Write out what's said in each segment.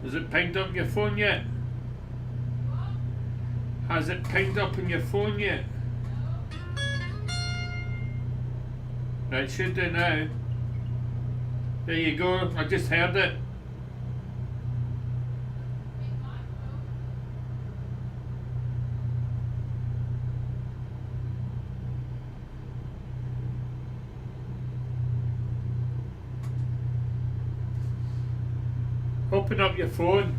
Has it pinged up your phone yet? Has it pinged up on your phone yet? Right, should do now. There you go, I just heard it. Open up your phone.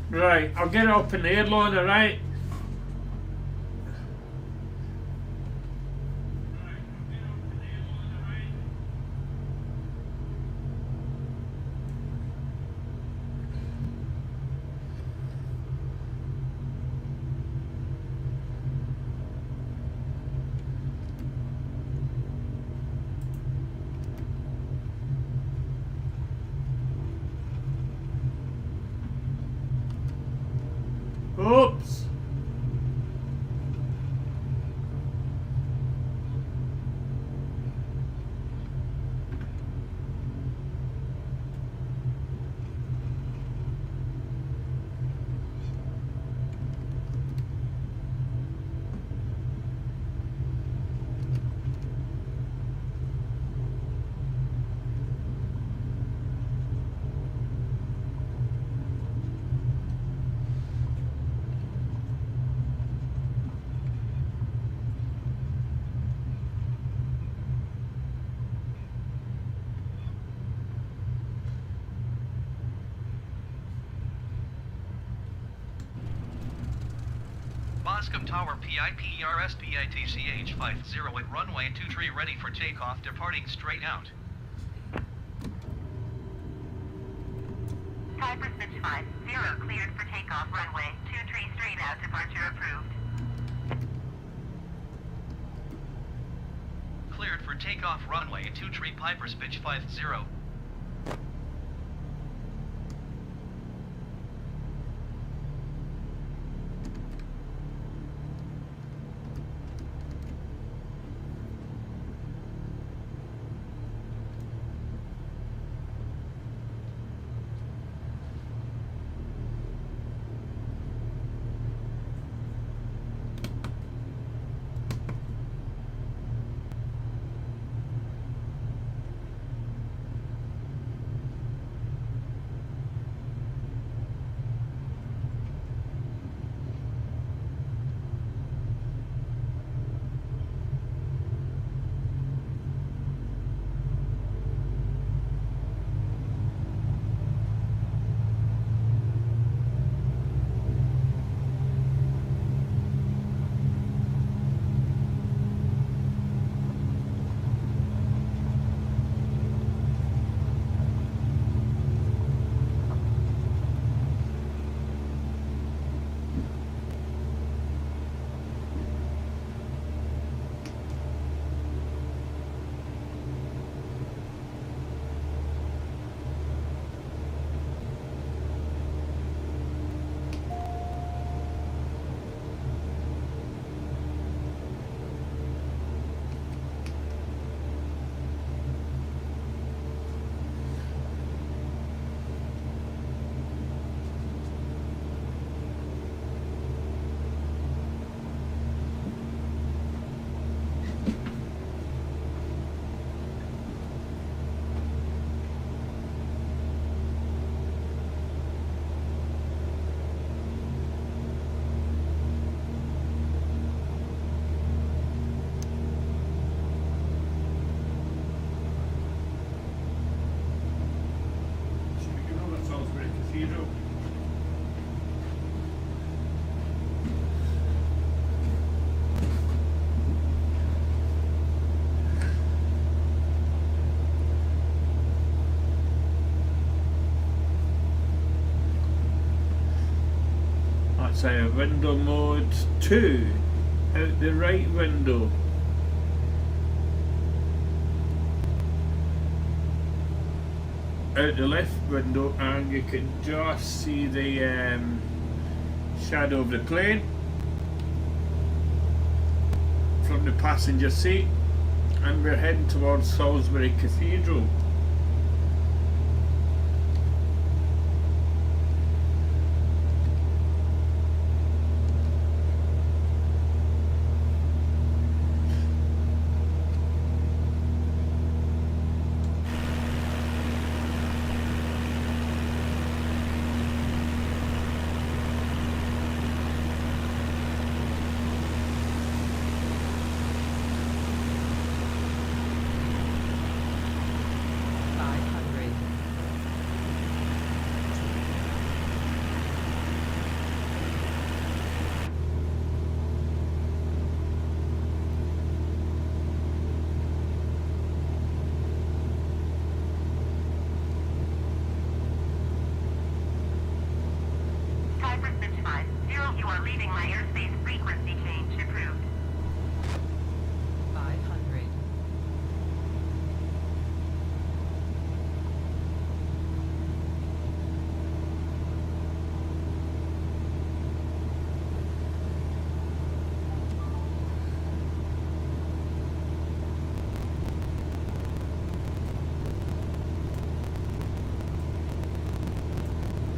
Right, I'll get it up in the air, Lorna, right? Oops. Boscombe Tower PIPERSPITCH 50 at runway 23 ready for takeoff, departing straight out. Piper Switch 50 cleared for takeoff, runway 23 straight out, departure approved. Cleared for takeoff, runway 23 Piper Switch 50. Cathedral. That's our window mode 2, out the right window. Out the left window, and you can just see the shadow of the plane from the passenger seat, and we're heading towards Salisbury Cathedral. You are leaving my airspace. Frequency change approved. 500.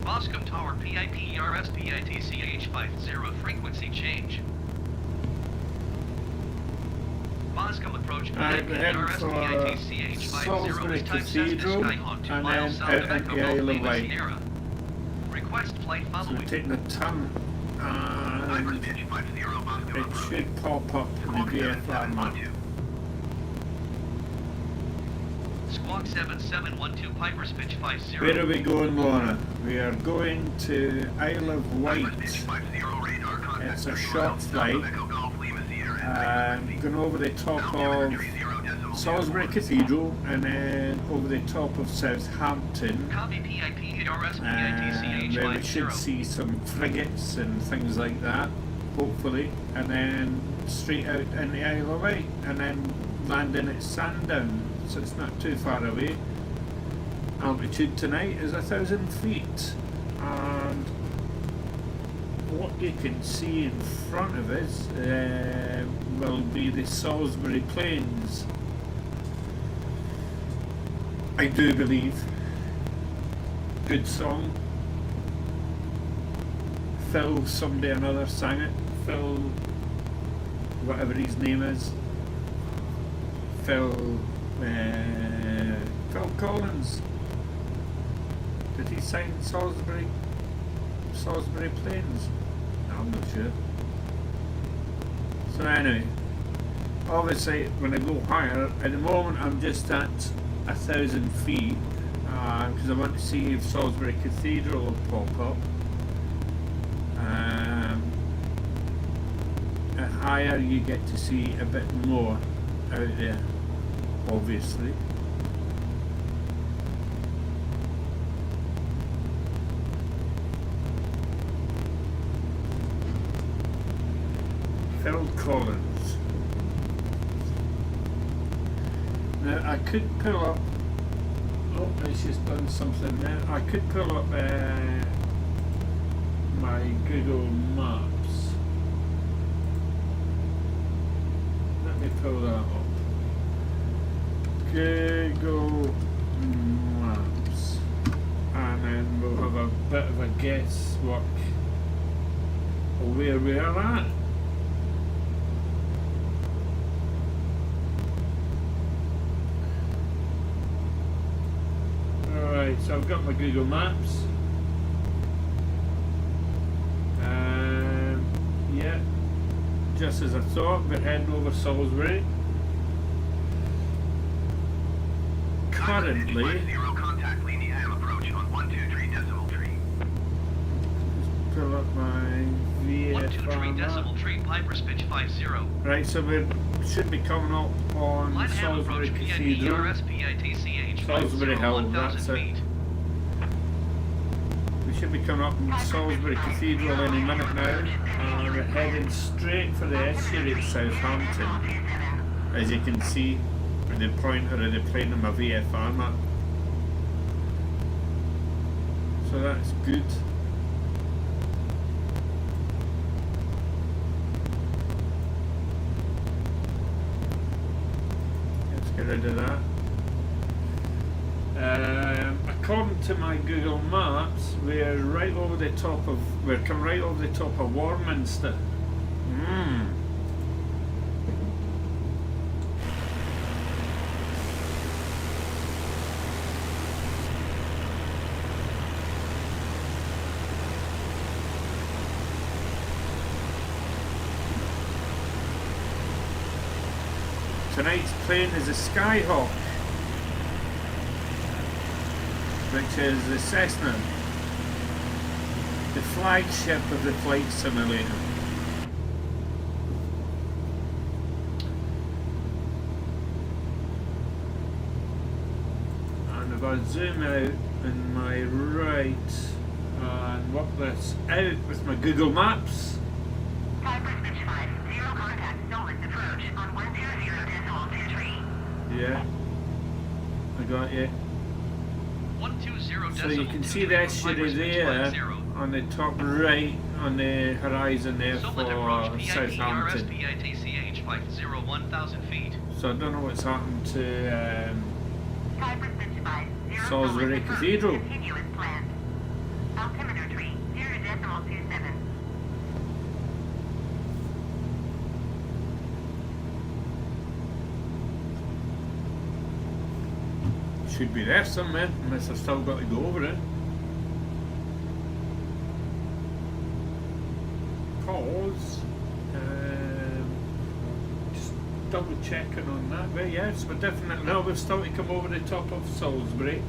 Boscombe Tower PIP RSPITCH 50 frequency change. Boscombe approach Right, PIP we're heading for RSPITCH 50 Salisbury is type Cathedral, Skyhawk 2 and miles then south out of into Echo the Golf Isle of Lima Wight. Sierra. Request flight So following. we're taking a turn, and it should pop up in the VFR map. Squawk 7712 Piper's pitch 50. Where are we going, Lorna? We are going to Isle of Wight. It's a short flight, going over the top of Salisbury Cathedral and then over the top of Southampton, Copy PIP and where we should 50. see some frigates and things like that, hopefully, and then straight out in the Isle of Wight and then landing at Sandown, so it's not too far away. Altitude tonight is 1,000 feet, and what you can see in front of us will be the Salisbury Plains, I do believe. Good song. Phil somebody or another sang it. Phil, whatever his name is. Phil Collins. Did he sing Salisbury Plains? No, I'm not sure. So anyway, obviously when I go higher, at the moment I'm just at 1,000 feet, because I want to see if Salisbury Cathedral will pop up. At higher you get to see a bit more out there, obviously. Phil Collins. Now I could pull up, oh, it's just done something there. I could pull up my Google Maps. Let me pull that up. Google Maps, and then we'll have a bit of a guesswork of where we are at. Alright, so I've got my Google Maps. Yeah, just as I thought, we're heading over Salisbury. Currently, 2-3 that. decimal tree Piper's pitch 50. Right, so we should be coming up on Line ham Salisbury approach Cathedral. PNERSPITCH Salisbury Hill, 1,000 that's it. feet. We should be coming up on Salisbury Cathedral any minute now, and we're heading straight for the estuary at Southampton, as you can see with the pointer of the plane on my VFR map. So that's good. Let's get rid of that. According to my Google Maps, we're right over the top of, we're coming right over the top of Warminster. Tonight's plane is a Skyhawk, which is the Cessna, the flagship of the flight simulator. And if I zoom out in my right and work this out with my Google Maps. Piper's pitch 5, 0 contact, stolen approach on 100.23. Yeah, I got you. 120 So you can see the estuary there on the top right on the horizon there for Southampton. PITCH 1,000 feet. So I don't know what's happened to Piper's pitch 5, 0 Salisbury approach, Cathedral. continue as planned. Altimeter tree, 0.27. Should be there somewhere, unless I've still got to go over it. Cause, just double checking on that. But yes, we're definitely, no, we've still to come over the top of Salisbury.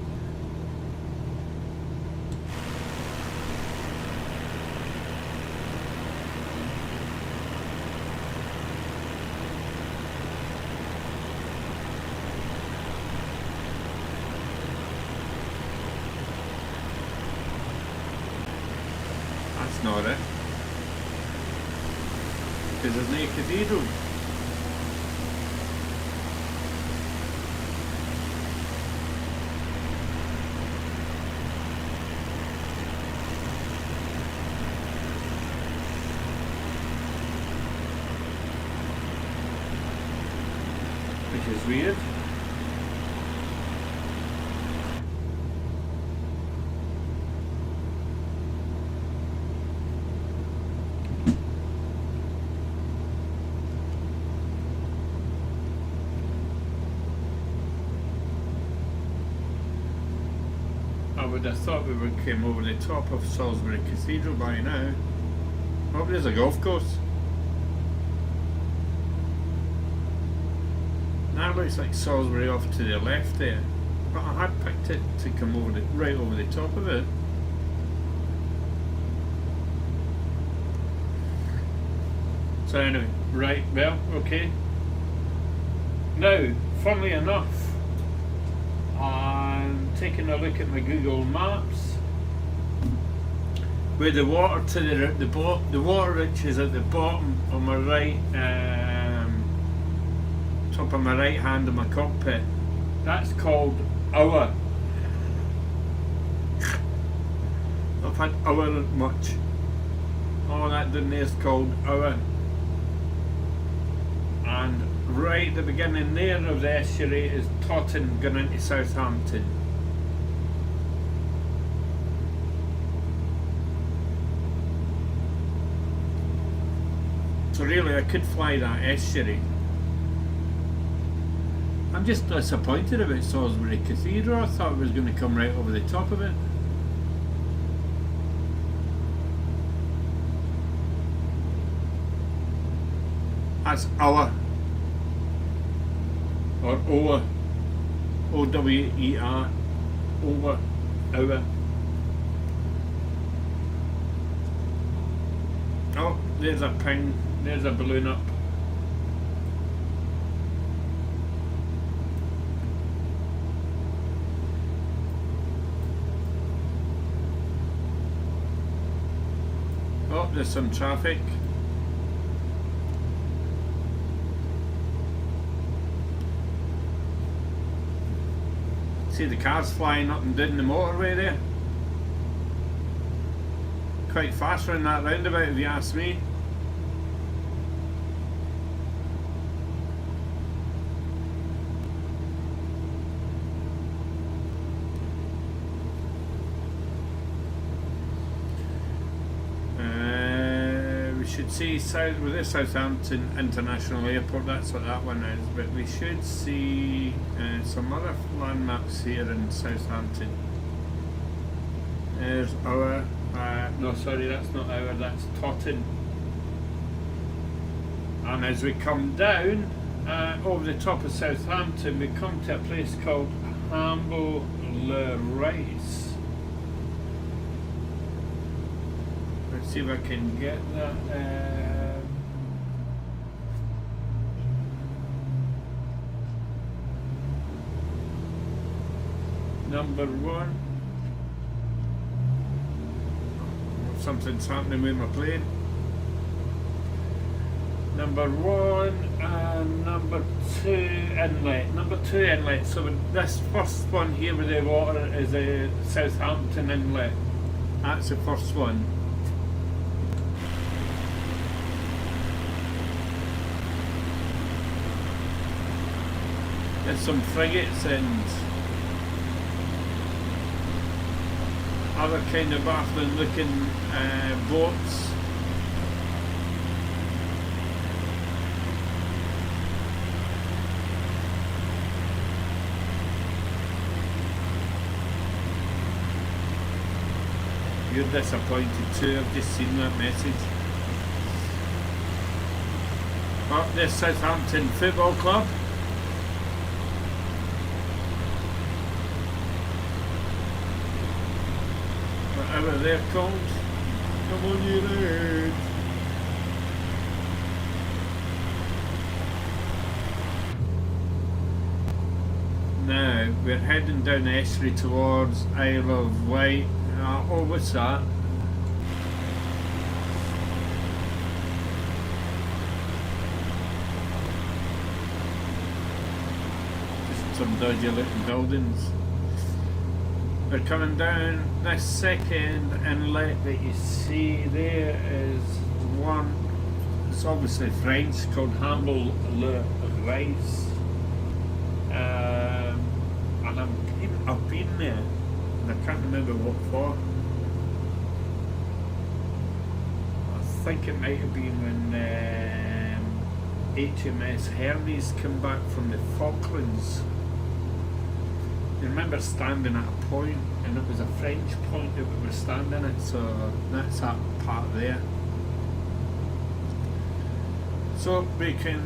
That's not it. Because there's no cathedral. Which is weird. I would have thought we would came over the top of Salisbury Cathedral by now. Oh, there's a golf course. That looks like Salisbury off to the left there. But I had picked it to come over the, right over the top of it. So anyway, right, well, okay. Now, funnily enough, I'm taking a look at my Google Maps, where the water to the water which is at the bottom on my right, top of my right hand of my cockpit. That's called Our. I've had Our much. All that down there is called Our. And right at the beginning there of the estuary is Totten going into Southampton. So really I could fly that estuary. I'm just disappointed about Salisbury Cathedral. I thought it was going to come right over the top of it. That's Our. Or Ower. O-W-E-R. Over. Our. Oh, there's a ping, there's a balloon up. Oh, there's some traffic. See the cars flying up and down the motorway there. Quite fast around that roundabout if you ask me. We should see south with this Southampton International Airport, that's what that one is, but we should see some other landmarks here in Southampton. There's our no, sorry, that's not our, that's Totten. And as we come down over the top of Southampton, we come to a place called Hamble Le Rice. Let's see if I can get that. Number one. Something's happening with my plane. Number one and number two inlet. Number two inlet. So this first one here with the water is a Southampton inlet. That's the first one. There's some frigates and other kind of baffling looking boats. You're disappointed too, I've just seen that message. Oh, there's Southampton Football Club. Whatever they're called. Come on, you lads. Now we're heading down the estuary towards Isle of Wight. Oh, what's that? Just some dodgy looking buildings. We're coming down. This second inlet that you see there is one, it's obviously French, called Hamble Le Rice. And I've been there, and I can't remember what for. I think it might have been when HMS Hermes came back from the Falklands. I remember standing at a point, and it was a French point that we were standing at, so that's that part there. So we can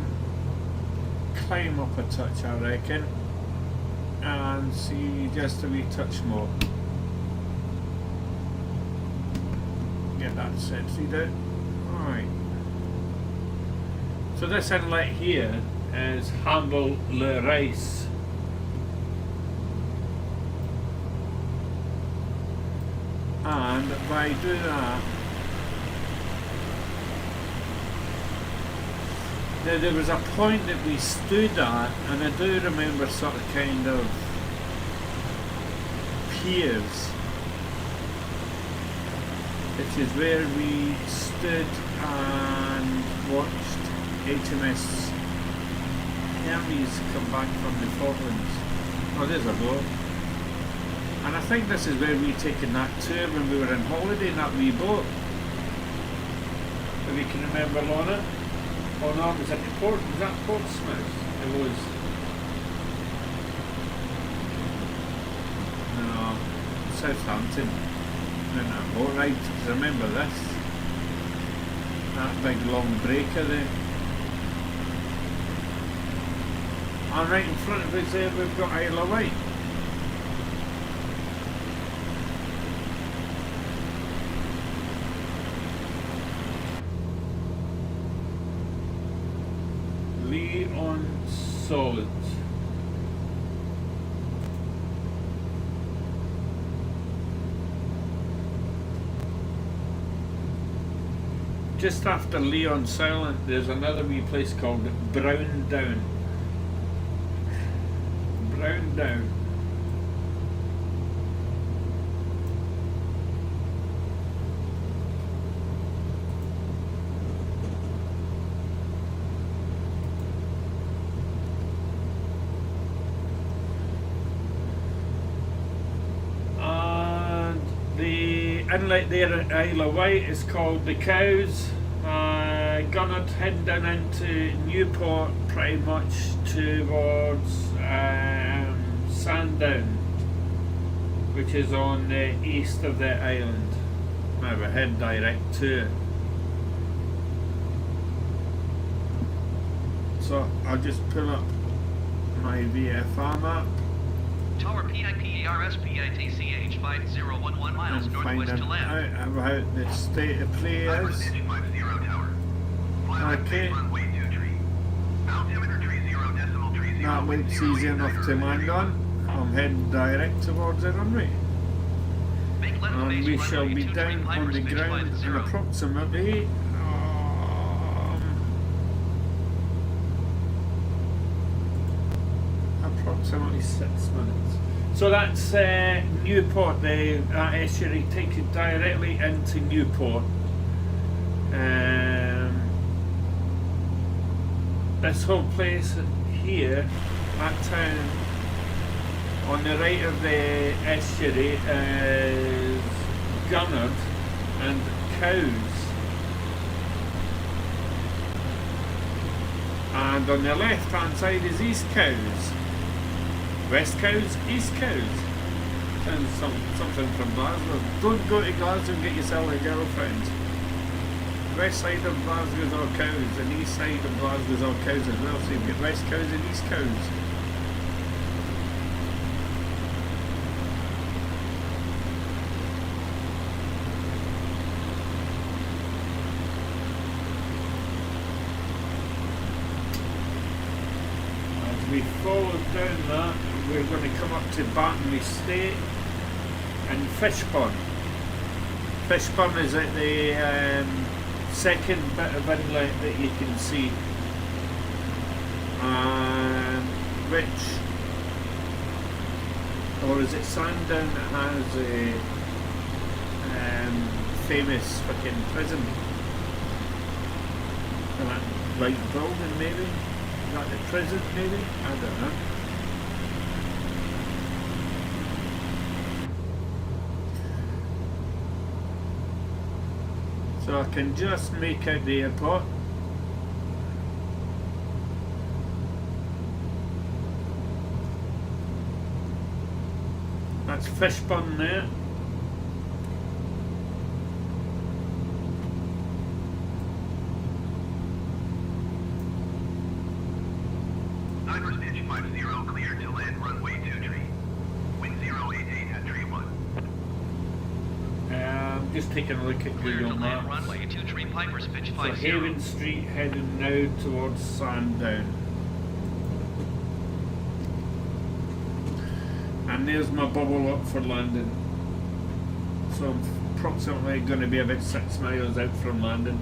climb up a touch, I reckon, and see just a wee touch more. Get that sensed out. Alright. So this inlet here is Hamble Le Rice. And by doing that, now there was a point that we stood at, and I do remember sort of kind of piers, which is where we stood and watched HMS Hermes come back from the Falklands. Oh, there's a boat. And I think this is where we taken that tour when we were on holiday in that wee boat. If you can remember, Lorna. Oh no, it was at the port. Was that Portsmouth? It was. No, Southampton. In that boat ride, because I remember this. That big long breaker there. And right in front of us there we've got Isle of Wight. solids. Just after Leon Silent, there's another wee place called Brown Down. Brown Down. And the inlet there at Isle of Wight is called the Cows. Gunnard heading down into Newport pretty much towards Sandown, which is on the east of the island. Now we're heading direct to it. So I'll just pull up my VFR map Tower PIPERSPITCH 5011 miles and find northwest to land. out about the state of play is. Okay. That looks easy enough to land on. I'm heading direct towards the runway. And we shall be down on the ground in approximately approximately 6 minutes. So that's Newport. That estuary takes you directly into Newport. This whole place here, that town, on the right of the estuary is Gunnard and Cows. And on the left hand side is East Cows. West Cows, East Cows. Sounds something from Glasgow. Don't go to Glasgow and get yourself a girlfriend. West side of Glasgow is all cows, and east side of Glasgow is all cows as well. So you've got West Cows and East Cows. As we follow down that, we're going to come up to Barton Estate and Fishburn. Fishburn is at the second bit of inlet that you can see, which, or is it Sandown that has a famous fucking prison? That white building maybe? Is that the prison maybe? I don't know. So I can just make out the airport. That's Fishburn there. Divers pitch 50, clear to land runway 23. Wind 088 at tree 1. Just taking a look at Clear to Google land Maps. runway 23 Piper's pitch So 50. Haven Street heading now towards Sandown. And there's my bubble up for landing. So I'm approximately going to be about 6 miles out from landing.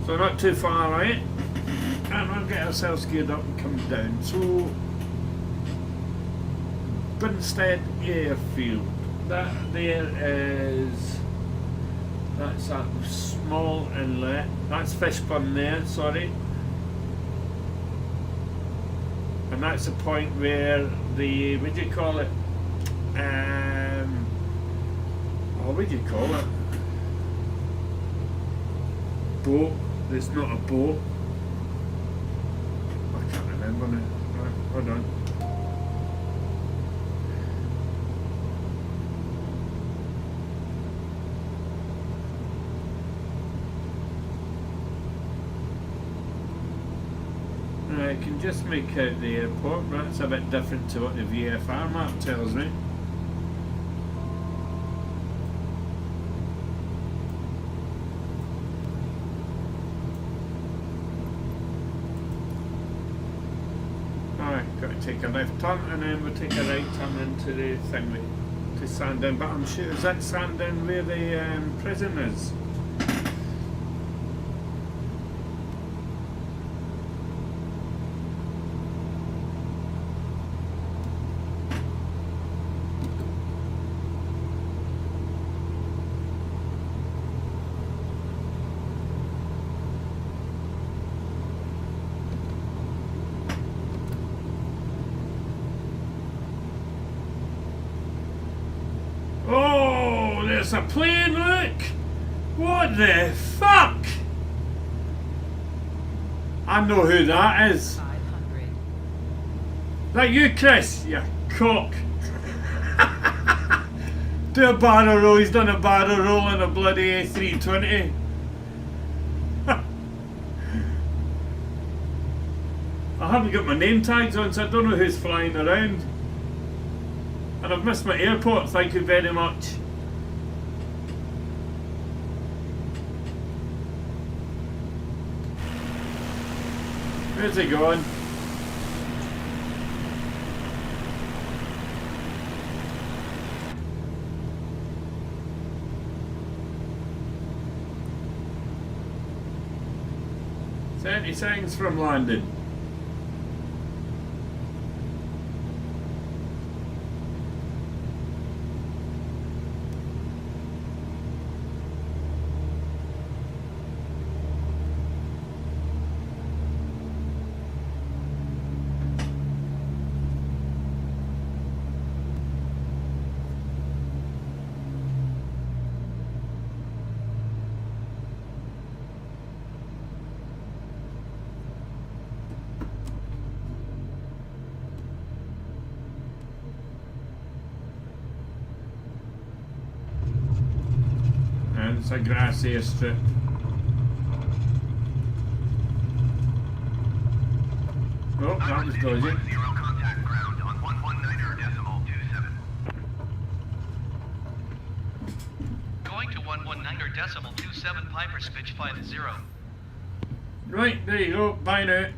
So not too far out. And we'll get ourselves geared up and come down. So Bunstead Airfield. That there is, that's a small inlet. That's Fishburn there, sorry. And that's the point where the, what do you call it? What do you call it? Boat. It's not a boat. I can't remember now. Right, hold on. I can just make out the airport. That's a bit different to what the VFR map tells me. take a left turn and then we'll take a right turn into the thing to Sandown. But I'm sure, is that Sandown where the prison is? Oh, there's a plane, look! What the fuck? I know who that is. 500. That you, Chris? You cock. Do a barrel roll, he's done a barrel roll in a bloody A320. I haven't got my name tags on, so I don't know who's flying around. And I've missed my airport, thank you very much. Where's he going? "30 seconds from landing." And it's a grassy strip. Oh, that was dodgy. 0 contact ground on 119.27. Going to 119.27 Piper Spitch 50. Right, there you go. Bye now.